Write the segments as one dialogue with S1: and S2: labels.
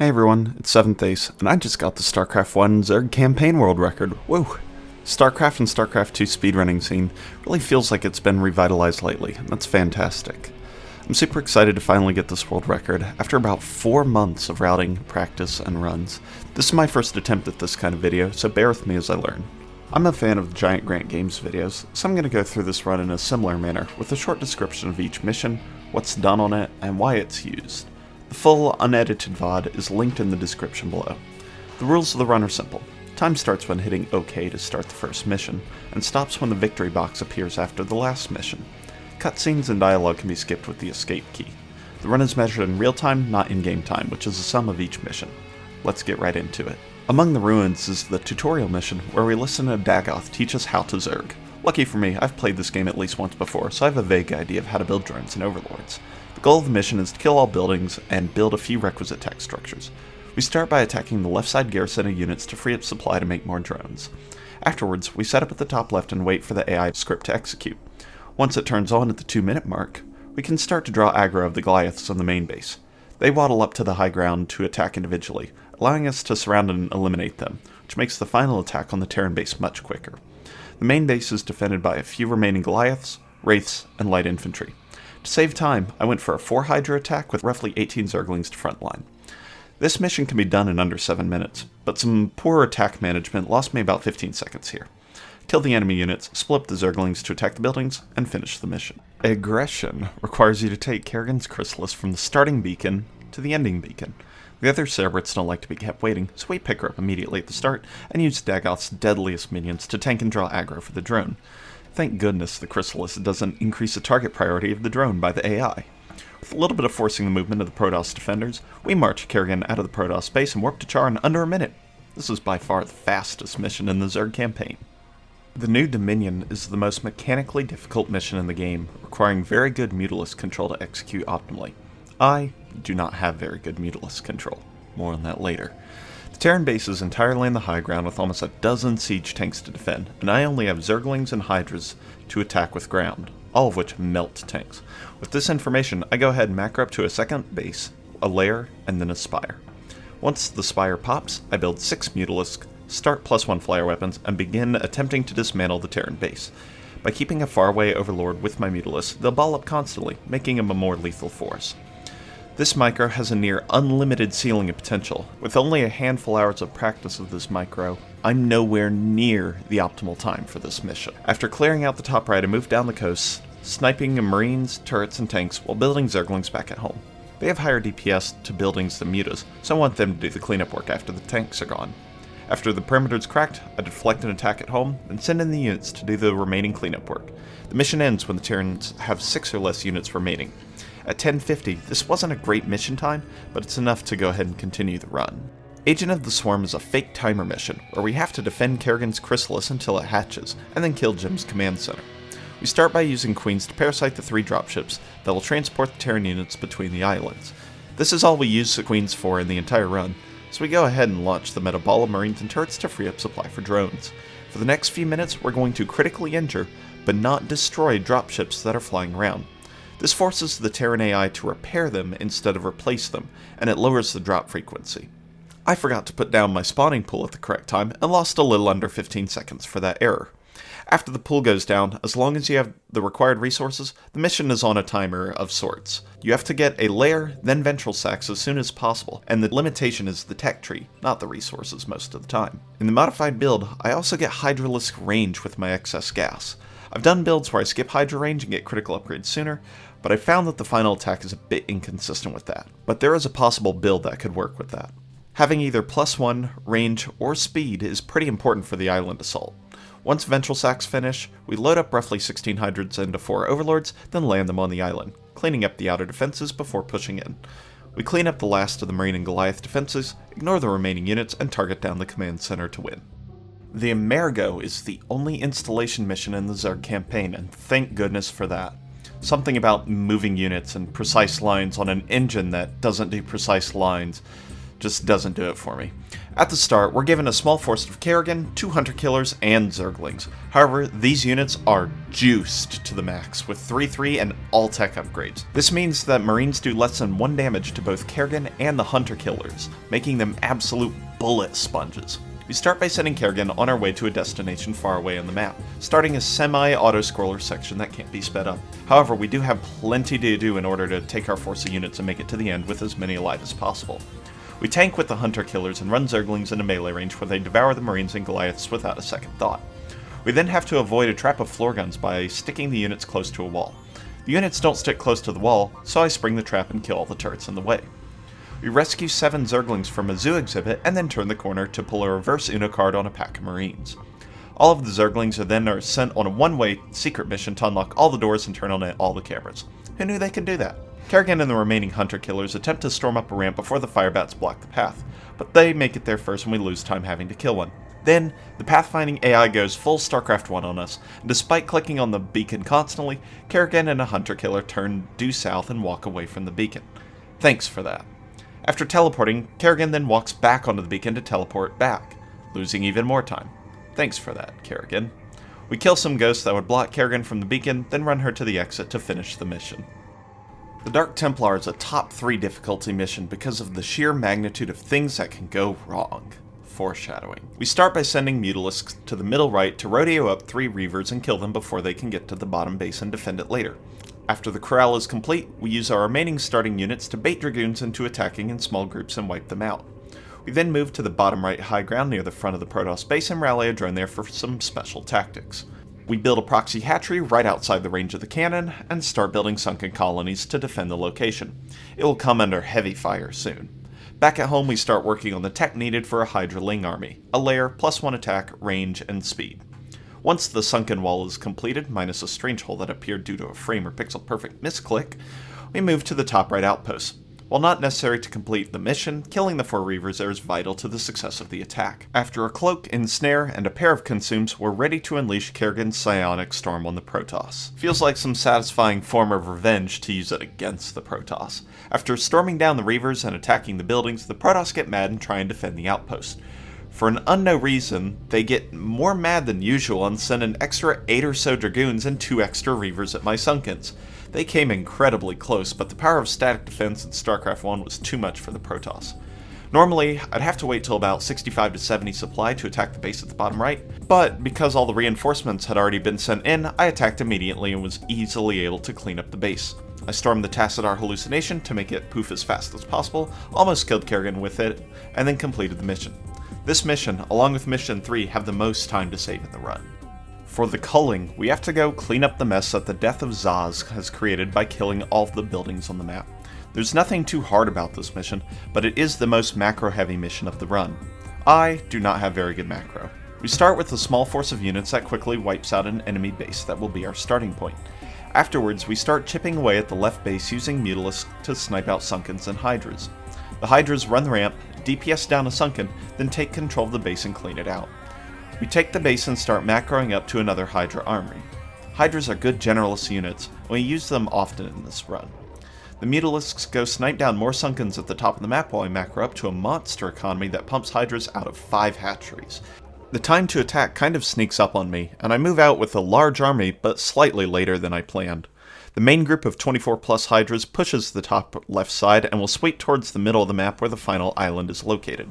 S1: Hey everyone, it's 7th Ace, and I just got the Starcraft 1 Zerg campaign world record. Whoa! Starcraft and Starcraft 2 speedrunning scene really feels like it's been revitalized lately, and that's fantastic. I'm super excited to finally get this world record after about 4 months of routing, practice, and runs. This is my first attempt at this kind of video, so bear with me as I learn. I'm a fan of the Giant Grant Games videos, so I'm going to go through this run in a similar manner, with a short description of each mission, what's done on it, and why it's used. The full, unedited VOD is linked in the description below. The rules of the run are simple. Time starts when hitting OK to start the first mission, and stops when the victory box appears after the last mission. Cutscenes and dialogue can be skipped with the escape key. The run is measured in real time, not in-game time, which is the sum of each mission. Let's get right into it. Among the ruins is the tutorial mission, where we listen to Dagoth teach us how to Zerg. Lucky for me, I've played this game at least once before, so I have a vague idea of how to build drones and overlords. The goal of the mission is to kill all buildings and build a few requisite tech structures. We start by attacking the left side garrison of units to free up supply to make more drones. Afterwards, we set up at the top left and wait for the AI script to execute. Once it turns on at the 2-minute mark, we can start to draw aggro of the Goliaths on the main base. They waddle up to the high ground to attack individually, allowing us to surround and eliminate them, which makes the final attack on the Terran base much quicker. The main base is defended by a few remaining Goliaths, Wraiths, and light infantry. To save time, I went for a 4 Hydra attack with roughly 18 Zerglings to frontline. This mission can be done in under 7 minutes, but some poor attack management lost me about 15 seconds here. Kill the enemy units, split up the Zerglings to attack the buildings, and finish the mission. Egression requires you to take Kerrigan's Chrysalis from the starting beacon to the ending beacon. The other Cerberats don't like to be kept waiting, so we pick her up immediately at the start and use Dagoth's deadliest minions to tank and draw aggro for the drone. Thank goodness the Chrysalis doesn't increase the target priority of the drone by the AI. With a little bit of forcing the movement of the Protoss defenders, we march Kerrigan out of the Protoss base and warp to Char in under a minute. This is by far the fastest mission in the Zerg campaign. The new Dominion is the most mechanically difficult mission in the game, requiring very good Mutalisk control to execute optimally. I do not have very good Mutalisk control. More on that later. The Terran base is entirely in the high ground with almost a dozen siege tanks to defend, and I only have Zerglings and Hydras to attack with ground, all of which melt tanks. With this information, I go ahead and macro up to a second base, a lair, and then a spire. Once the spire pops, I build 6 Mutalisk, start +1 flyer weapons, and begin attempting to dismantle the Terran base. By keeping a faraway overlord with my Mutalisk, they'll ball up constantly, making him a more lethal force. This micro has a near unlimited ceiling of potential. With only a handful hours of practice of this micro, I'm nowhere near the optimal time for this mission. After clearing out the top right, I move down the coast, sniping marines, turrets, and tanks while building Zerglings back at home. They have higher DPS to buildings than Mutas, so I want them to do the cleanup work after the tanks are gone. After the perimeter's cracked, I deflect an attack at home, and send in the units to do the remaining cleanup work. The mission ends when the Terrans have 6 or less units remaining. At 10:50, this wasn't a great mission time, but it's enough to go ahead and continue the run. Agent of the Swarm is a fake timer mission, where we have to defend Kerrigan's Chrysalis until it hatches, and then kill Jim's command center. We start by using Queens to parasite the 3 dropships that will transport the Terran units between the islands. This is all we use the Queens for in the entire run, so we go ahead and launch them at a ball of marines and turrets to free up supply for drones. For the next few minutes, we're going to critically injure, but not destroy dropships that are flying around. This forces the Terran AI to repair them instead of replace them, and it lowers the drop frequency. I forgot to put down my spawning pool at the correct time, and lost a little under 15 seconds for that error. After the pool goes down, as long as you have the required resources, the mission is on a timer of sorts. You have to get a lair, then ventral sacks as soon as possible, and the limitation is the tech tree, not the resources most of the time. In the modified build, I also get Hydralisk range with my excess gas. I've done builds where I skip Hydra range and get critical upgrades sooner, but I found that the final attack is a bit inconsistent with that. But there is a possible build that could work with that. Having either +1, range, or speed is pretty important for the island assault. Once ventral sacks finish, we load up roughly 16 Hydras into 4 Overlords, then land them on the island, cleaning up the outer defenses before pushing in. We clean up the last of the Marine and Goliath defenses, ignore the remaining units, and target down the command center to win. The Amerigo is the only installation mission in the Zerg campaign, and thank goodness for that. Something about moving units and precise lines on an engine that doesn't do precise lines just doesn't do it for me. At the start, we're given a small force of Kerrigan, 2 Hunter Killers, and Zerglings. However, these units are juiced to the max, with 3/3 and all tech upgrades. This means that Marines do less than 1 damage to both Kerrigan and the Hunter Killers, making them absolute bullet sponges. We start by sending Kerrigan on our way to a destination far away on the map, starting a semi-auto-scroller section that can't be sped up. However, we do have plenty to do in order to take our force of units and make it to the end with as many alive as possible. We tank with the Hunter Killers and run Zerglings into melee range where they devour the Marines and Goliaths without a second thought. We then have to avoid a trap of floor guns by sticking the units close to a wall. The units don't stick close to the wall, so I spring the trap and kill all the turrets in the way. We rescue 7 Zerglings from a zoo exhibit and then turn the corner to pull a reverse Uno card on a pack of Marines. All of the Zerglings are then sent on a one-way secret mission to unlock all the doors and turn on all the cameras. Who knew they could do that? Kerrigan and the remaining Hunter Killers attempt to storm up a ramp before the firebats block the path, but they make it there first and we lose time having to kill one. Then, the pathfinding AI goes full Starcraft 1 on us, and despite clicking on the beacon constantly, Kerrigan and a Hunter Killer turn due south and walk away from the beacon. Thanks for that. After teleporting, Kerrigan then walks back onto the beacon to teleport back, losing even more time. Thanks for that, Kerrigan. We kill some ghosts that would block Kerrigan from the beacon, then run her to the exit to finish the mission. The Dark Templar is a top 3 difficulty mission because of the sheer magnitude of things that can go wrong. Foreshadowing. We start by sending Mutalisks to the middle right to rodeo up 3 Reavers and kill them before they can get to the bottom base and defend it later. After the corral is complete, we use our remaining starting units to bait Dragoons into attacking in small groups and wipe them out. We then move to the bottom right high ground near the front of the Protoss base and rally a drone there for some special tactics. We build a proxy hatchery right outside the range of the cannon, and start building sunken colonies to defend the location. It will come under heavy fire soon. Back at home we start working on the tech needed for a Hydraling army, a layer, +1 attack, range, and speed. Once the sunken wall is completed, minus a strange hole that appeared due to a frame or pixel perfect misclick, we move to the top right outpost. While not necessary to complete the mission, killing the 4 Reavers there is vital to the success of the attack. After a cloak, ensnare, and a pair of consumes, we're ready to unleash Kerrigan's psionic storm on the Protoss. Feels like some satisfying form of revenge to use it against the Protoss. After storming down the Reavers and attacking the buildings, the Protoss get mad and try and defend the outpost. For an unknown reason, they get more mad than usual and send an extra 8 or so Dragoons and 2 extra Reavers at my Sunkens. They came incredibly close, but the power of static defense in StarCraft 1 was too much for the Protoss. Normally, I'd have to wait till about 65 to 70 supply to attack the base at the bottom right, but because all the reinforcements had already been sent in, I attacked immediately and was easily able to clean up the base. I stormed the Tassadar hallucination to make it poof as fast as possible, almost killed Kerrigan with it, and then completed the mission. This mission, along with Mission 3, have the most time to save in the run. For the Culling, we have to go clean up the mess that the death of Zaz has created by killing all of the buildings on the map. There's nothing too hard about this mission, but it is the most macro-heavy mission of the run. I do not have very good macro. We start with a small force of units that quickly wipes out an enemy base that will be our starting point. Afterwards, we start chipping away at the left base using Mutalisks to snipe out Sunkens and Hydras. The Hydras run the ramp, DPS down a Sunken, then take control of the base and clean it out. We take the base and start macroing up to another Hydra army. Hydras are good generalist units, and we use them often in this run. The Mutalisks go snipe down more Sunkens at the top of the map while I macro up to a monster economy that pumps Hydras out of 5 hatcheries. The time to attack kind of sneaks up on me, and I move out with a large army, but slightly later than I planned. The main group of 24 plus Hydras pushes the top left side and will sweep towards the middle of the map where the final island is located.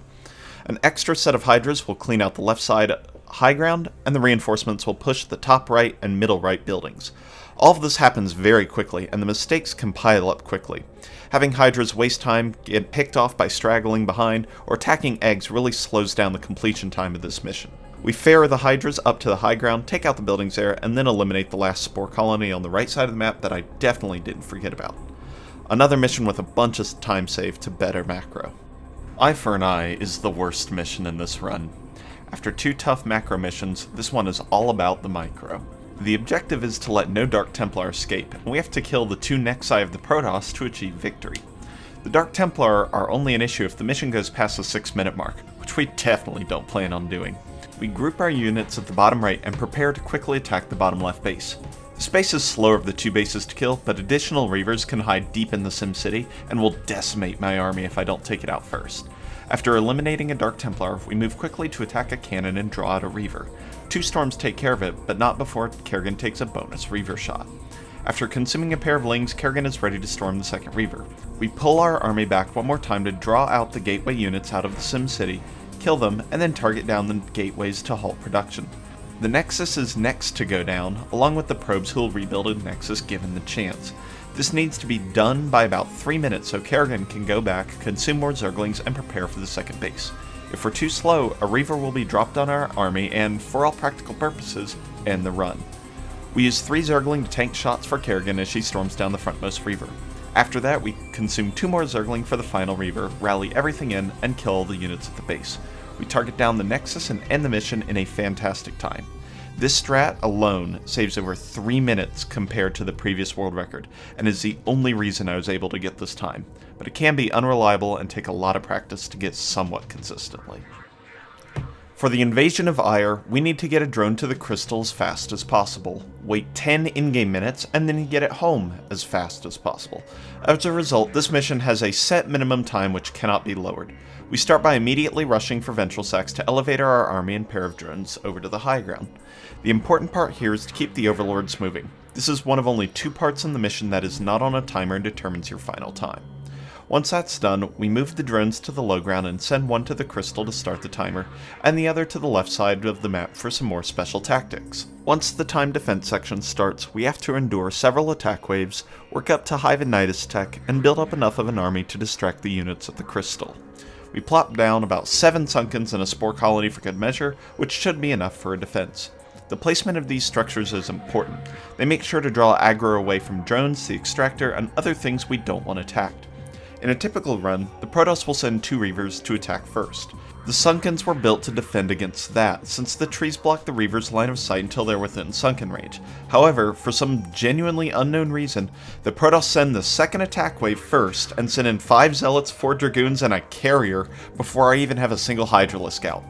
S1: An extra set of Hydras will clean out the left side high ground, and the reinforcements will push the top right and middle right buildings. All of this happens very quickly, and the mistakes can pile up quickly. Having Hydras waste time, get picked off by straggling behind, or attacking eggs really slows down the completion time of this mission. We ferry the Hydras up to the high ground, take out the buildings there, and then eliminate the last spore colony on the right side of the map that I definitely didn't forget about. Another mission with a bunch of time saved to better macro. Eye for an Eye is the worst mission in this run. After 2 tough macro missions, this one is all about the micro. The objective is to let no Dark Templar escape, and we have to kill the 2 Nexi of the Protoss to achieve victory. The Dark Templar are only an issue if the mission goes past the 6-minute mark, which we definitely don't plan on doing. We group our units at the bottom right and prepare to quickly attack the bottom left base. This base is slower of the 2 bases to kill, but additional Reavers can hide deep in the SimCity and will decimate my army if I don't take it out first. After eliminating a Dark Templar, we move quickly to attack a cannon and draw out a Reaver. 2 storms take care of it, but not before Kerrigan takes a bonus Reaver shot. After consuming a pair of Lings, Kerrigan is ready to storm the second Reaver. We pull our army back one more time to draw out the gateway units out of the Sim City, kill them, and then target down the gateways to halt production. The Nexus is next to go down, along with the probes who will rebuild a Nexus given the chance. This needs to be done by about 3 minutes so Kerrigan can go back, consume more Zerglings, and prepare for the second base. If we're too slow, a Reaver will be dropped on our army and, for all practical purposes, end the run. We use 3 Zergling to tank shots for Kerrigan as she storms down the frontmost Reaver. After that, we consume 2 more Zergling for the final Reaver, rally everything in, and kill all the units at the base. We target down the Nexus and end the mission in a fantastic time. This strat alone saves over 3 minutes compared to the previous world record, and is the only reason I was able to get this time, but it can be unreliable and take a lot of practice to get somewhat consistently. For the invasion of Auir, we need to get a drone to the crystal as fast as possible, wait 10 in-game minutes, and then get it home as fast as possible. As a result, this mission has a set minimum time which cannot be lowered. We start by immediately rushing for Ventral Sacks to elevate our army and pair of drones over to the high ground. The important part here is to keep the overlords moving. This is one of only 2 parts in the mission that is not on a timer and determines your final time. Once that's done, we move the drones to the low ground and send one to the crystal to start the timer, and the other to the left side of the map for some more special tactics. Once the time defense section starts, we have to endure several attack waves, work up to Hive and Nidus tech, and build up enough of an army to distract the units at the crystal. We plop down about 7 Sunkens and a Spore Colony for good measure, which should be enough for a defense. The placement of these structures is important. They make sure to draw aggro away from drones, the extractor, and other things we don't want attacked. In a typical run, the Protoss will send 2 Reavers to attack first. The Sunkens were built to defend against that, since the trees block the Reavers' line of sight until they're within Sunken range. However, for some genuinely unknown reason, the Protoss send the second attack wave first, and send in 5 Zealots, 4 Dragoons, and a Carrier before I even have a single Hydralisk out.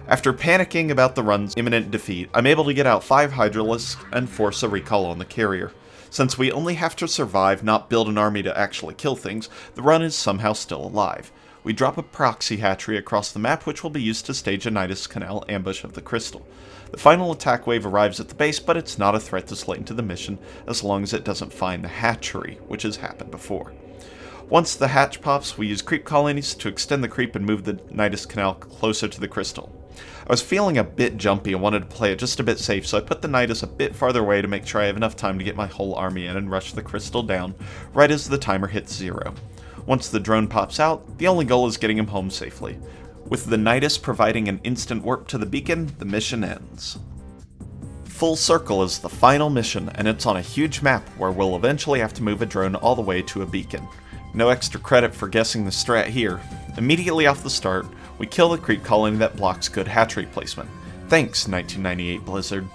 S1: After panicking about the run's imminent defeat, I'm able to get out 5 Hydralisks and force a recall on the Carrier. Since we only have to survive, not build an army to actually kill things, the run is somehow still alive. We drop a proxy hatchery across the map which will be used to stage a Nidus Canal ambush of the crystal. The final attack wave arrives at the base, but it's not a threat this late into the mission as long as it doesn't find the hatchery, which has happened before. Once the hatch pops, we use creep colonies to extend the creep and move the Nidus Canal closer to the crystal. I was feeling a bit jumpy and wanted to play it just a bit safe, so I put the Nidus a bit farther away to make sure I have enough time to get my whole army in and rush the crystal down right as the timer hits 0. Once the drone pops out, the only goal is getting him home safely. With the Nidus providing an instant warp to the beacon, the mission ends. Full Circle is the final mission, and it's on a huge map where we'll eventually have to move a drone all the way to a beacon. No extra credit for guessing the strat here. Immediately off the start, we kill the creep colony that blocks good hatchery placement. Thanks, 1998 Blizzard.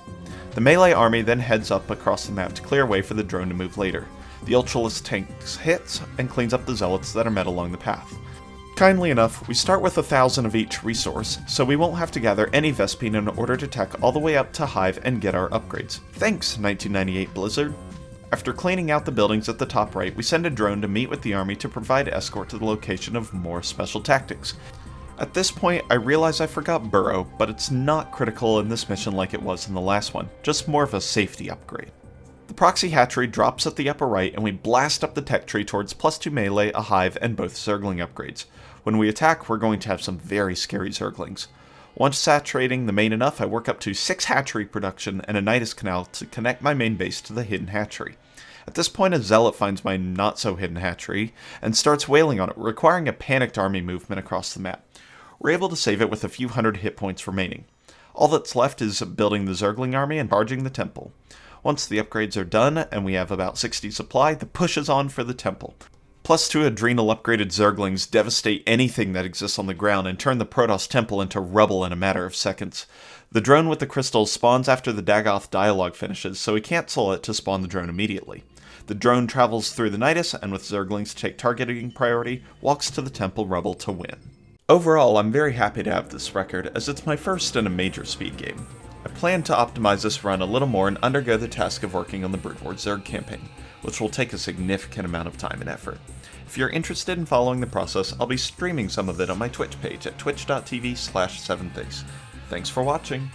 S1: The melee army then heads up across the map to clear a way for the drone to move later. The Ultralisk tanks hits and cleans up the Zealots that are met along the path. Kindly enough, we start with 1,000 of each resource, so we won't have to gather any Vespene in order to tack all the way up to Hive and get our upgrades. Thanks, 1998 Blizzard. After cleaning out the buildings at the top right, we send a drone to meet with the army to provide escort to the location of more special tactics. At this point, I realize I forgot Burrow, but it's not critical in this mission like it was in the last one, just more of a safety upgrade. The proxy hatchery drops at the upper right and we blast up the tech tree towards +2 melee, a hive, and both Zergling upgrades. When we attack, we're going to have some very scary Zerglings. Once saturating the main enough, I work up to 6 hatchery production and a Nidus Canal to connect my main base to the hidden hatchery. At this point, a Zealot finds my not-so-hidden hatchery and starts wailing on it, requiring a panicked army movement across the map. We're able to save it with a few hundred hit points remaining. All that's left is building the Zergling army and barging the temple. Once the upgrades are done and we have about 60 supply, the push is on for the temple. +2 adrenal upgraded Zerglings devastate anything that exists on the ground and turn the Protoss temple into rubble in a matter of seconds. The drone with the crystals spawns after the Dagoth dialogue finishes, so we cancel it to spawn the drone immediately. The drone travels through the Nidus and with Zerglings to take targeting priority, walks to the temple rubble to win. Overall, I'm very happy to have this record, as it's my first in a major speed game. I plan to optimize this run a little more and undergo the task of working on the Brood War Zerg campaign, which will take a significant amount of time and effort. If you're interested in following the process, I'll be streaming some of it on my Twitch page at twitch.tv/7thace. Thanks for watching!